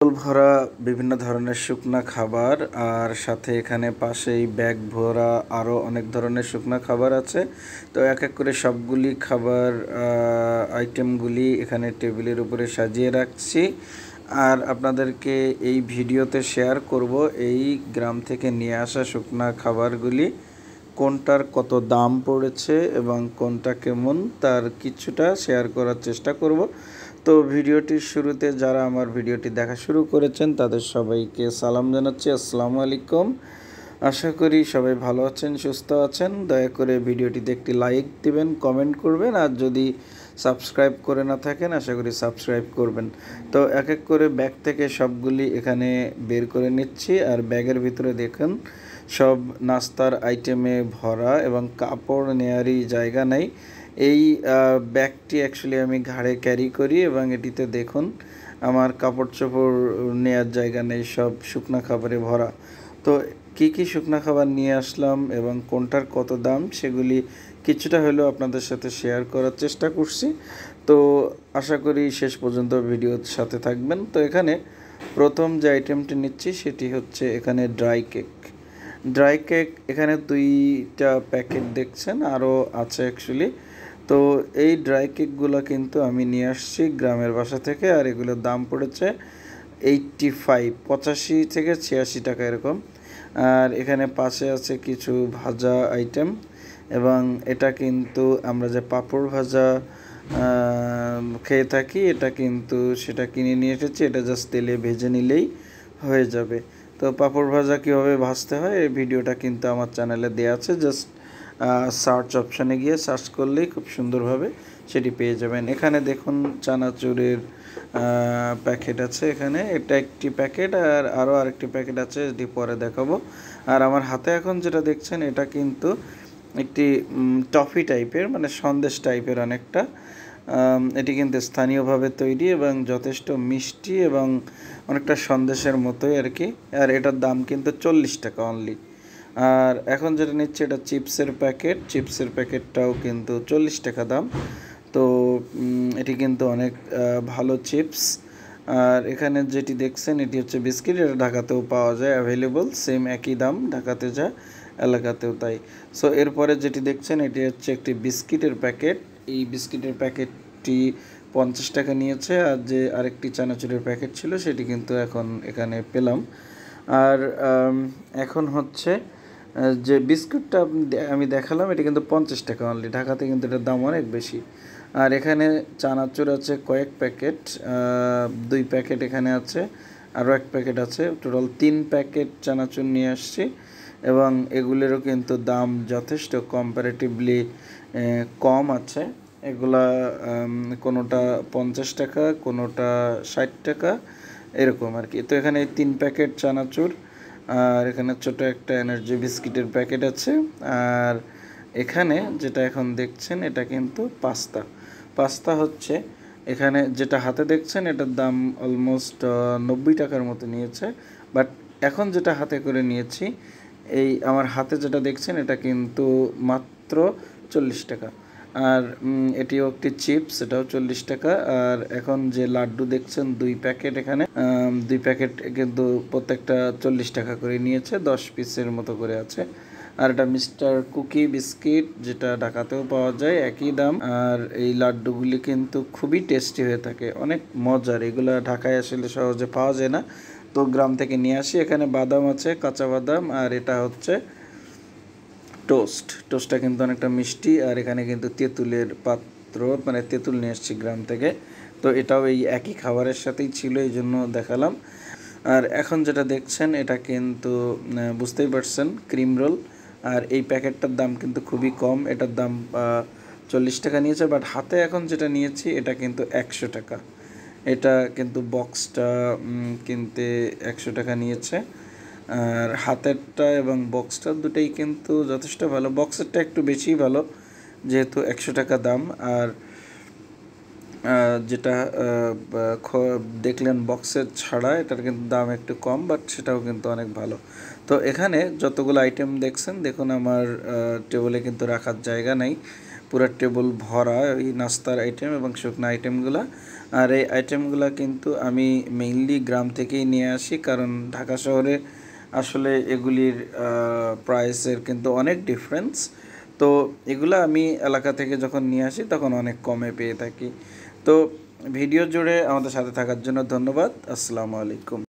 বোতল ভরা বিভিন্ন ধরনের শুকনা খাবার আর সাথে এখানে পাশেই ব্যাগ ভরা আরও অনেক ধরনের শুকনা খাবার আছে। তো এক এক করে সবগুলি খাবার আইটেমগুলি এখানে টেবিলের উপরে সাজিয়ে রাখছি আর আপনাদেরকে এই ভিডিওতে শেয়ার করব এই গ্রাম থেকে নিয়ে আসা শুকনা খাবারগুলি কোনটার কত দাম পড়েছে এবং কোনটা কেমন তার কিছুটা শেয়ার করার চেষ্টা করব। তো ভিডিওটির শুরুতে যারা আমার ভিডিওটি দেখা শুরু করেছেন তাদের সবাইকে সালাম জানাচ্ছি, আসসালামু আলাইকুম। আশা করি সবাই ভালো আছেন, সুস্থ আছেন। দয়া করে ভিডিওটিতে একটি লাইক দিবেন, কমেন্ট করবেন, আর যদি সাবস্ক্রাইব করে না থাকেন আশা করি সাবস্ক্রাইব করবেন। তো এক এক করে ব্যাগ থেকে সবগুলি এখানে বের করে নিচ্ছি আর ব্যাগের ভিতরে দেখুন সব নাস্তার আইটেমে ভরা এবং কাপড় নেয়ারই জায়গা নেই। এই ব্যাগটি অ্যাকচুয়ালি আমি ঘাড়ে ক্যারি করি এবং এটিতে দেখুন আমার কাপড় চোপড় নেওয়ার জায়গা নেই, সব শুকনা খাবারে ভরা। তো কি কি শুকনা খাবার নিয়ে আসলাম এবং কোনটার কত দাম সেগুলি কিছুটা হলেও আপনাদের সাথে শেয়ার করার চেষ্টা করছি। তো আশা করি শেষ পর্যন্ত ভিডিওর সাথে থাকবেন। তো এখানে প্রথম যে আইটেমটি নিচ্ছি সেটি হচ্ছে এখানে ড্রাই কেক এখানে 2টা প্যাকেট দেখছেন, আরও আছে অ্যাকচুয়ালি। তো এই ড্রাই কেকগুলো কিন্তু আমি নিয়ে আসছি গ্রামের বাসা থেকে আর এগুলোর দাম পড়েছে 85 থেকে 86 টাকা এরকম। আর এখানে পাশে আছে কিছু ভাজা আইটেম এবং এটা কিন্তু আমরা যে পাঁপড় ভাজা খেয়ে থাকি এটা কিন্তু সেটা কিনে নিয়ে এসেছি, এটা জাস্ট তেলে ভেজে নিলেই হয়ে যাবে। তো পাঁপড় ভাজা কীভাবে ভাজতে হয় এই ভিডিওটা কিন্তু আমার চ্যানেলে দেওয়া আছে, জাস্ট সার্চ অপশানে গিয়ে সার্চ করলেই খুব সুন্দরভাবে সেটি পেয়ে যাবেন। এখানে দেখুন চানাচুরের প্যাকেট আছে, এখানে এটা একটি প্যাকেট আর আরও আরেকটি প্যাকেট আছে, এটি পরে দেখাবো। আর আমার হাতে এখন যেটা দেখছেন এটা কিন্তু একটি টফি টাইপের, মানে সন্দেশ টাইপের অনেকটা। এটি কিন্তু স্থানীয়ভাবে তৈরি এবং যথেষ্ট মিষ্টি এবং অনেকটা সন্দেশের মতোই আর কি। আর এটার দাম কিন্তু 40 টাকা অনলি। আর এখন যেটা নিচ্ছে এটা চিপসের প্যাকেটটাও কিন্তু 40 টাকা দাম। তো এটি কিন্তু অনেক ভালো চিপস। আর এখানে যেটি দেখছেন এটি হচ্ছে বিস্কিট, এটা ঢাকাতেও পাওয়া যায়, অ্যাভেলেবল, সেম একই দাম ঢাকাতে যা এলাকাতেও তাই। সো এরপরে যেটি দেখছেন এটি হচ্ছে একটি বিস্কিটের প্যাকেট। এই বিস্কিটের প্যাকেটটি 50 টাকা নিয়েছে আর যে আরেকটি চানাচুরের প্যাকেট ছিল সেটি কিন্তু এখন এখানে পেলাম। আর এখন হচ্ছে যে বিস্কুটটা আমি দেখালাম এটা কিন্তু 50 টাকা অনলি, ঢাকাতে কিন্তু এটার দাম অনেক বেশি। আর এখানে চানাচুর আছে কয়েক প্যাকেট, 2 প্যাকেট এখানে আছে, আরও 1 প্যাকেট আছে, টোটাল 3 প্যাকেট চানাচুর নিয়ে আসছি এবং এগুলোরও কিন্তু দাম যথেষ্ট কম্পারেটিভলি কম আছে। এগুলা কোনোটা 50 টাকা, কোনোটা 60 টাকা এরকম আর কি। তো এখানে 3 প্যাকেট চানাচুর আর এখানে ছোট একটা এনার্জি বিস্কিটের প্যাকেট আছে। আর এখানে যেটা এখন দেখছেন এটা কিন্তু পাস্তা হচ্ছে এখানে যেটা হাতে দেখছেন এটার দাম অলমোস্ট 90 টাকার মতো নিয়েছে, বাট এখন যেটা হাতে করে নিয়েছি এই আমার হাতে যেটা দেখছেন এটা কিন্তু মাত্র 40 টাকা। আর এটিও একটি চিপস, এটাও 40 টাকা। আর এখন যে লাড্ডু দেখছেন 2 প্যাকেট, এখানে 2 প্যাকেট কিন্তু প্রত্যেকটা 40 টাকা করে নিয়েছে, 10 পিসের মতো করে আছে। আর এটা মিস্টার কুকি বিস্কিট, যেটা ঢাকাতেও পাওয়া যায়, একই দাম। আর এই লাড্ডুগুলি কিন্তু খুবই টেস্টি হয়ে থাকে, অনেক মজার, এগুলো ঢাকায় আসলে সহজে পাওয়া যায় না, তো গ্রাম থেকে নিয়ে আসি। এখানে বাদাম আছে, কাঁচা বাদাম। আর এটা হচ্ছে টোস্টটা কিন্তু অনেকটা মিষ্টি। আর এখানে কিন্তু তেঁতুলের পাত্র, মানে তেঁতুল নিয়ে এসেছি গ্রাম থেকে, তো এটাও এই একই খাবারের সাথেই ছিল, এই জন্য দেখালাম। আর এখন যেটা দেখছেন এটা কিন্তু বুঝতেই পারছেন ক্রিম রোল। আর এই প্যাকেটটার দাম কিন্তু খুবই কম, এটার দাম 40 টাকা নিয়েছে, বাট হাতে এখন যেটা নিয়েছি এটা কিন্তু 100 টাকা। এটা কিন্তু বক্সটা কিনতে 100 টাকা নিয়েছে। আর হাতেরটা এবং বক্সটা দুটোই কিন্তু যথেষ্ট ভালো, বক্সেরটা একটু বেশি ভালো যেহেতু 100 টাকা দাম। আর যেটা দেখলেন বক্সের ছাড়া এটার কিন্তু দাম একটু কম, বাট সেটাও কিন্তু অনেক ভালো। তো এখানে যতগুলো আইটেম দেখছেন দেখুন আমার টেবিলে কিন্তু রাখার জায়গা নেই, পুরো টেবিল ভরা এই নাস্তার আইটেম এবং শুকনো আইটেমগুলো। আর এই আইটেমগুলো কিন্তু আমি মেইনলি গ্রাম থেকেই নিয়ে আসি, কারণ ঢাকা শহরে আসলে এগুলির প্রাইসের কিন্তু অনেক ডিফারেন্স। তো এগুলো আমি এলাকা থেকে যখন নিয়ে আসি তখন অনেক কমে পেয়ে থাকি। তো ভিডিও জুড়ে আমাদের সাথে থাকার জন্য ধন্যবাদ। আসসালামু আলাইকুম।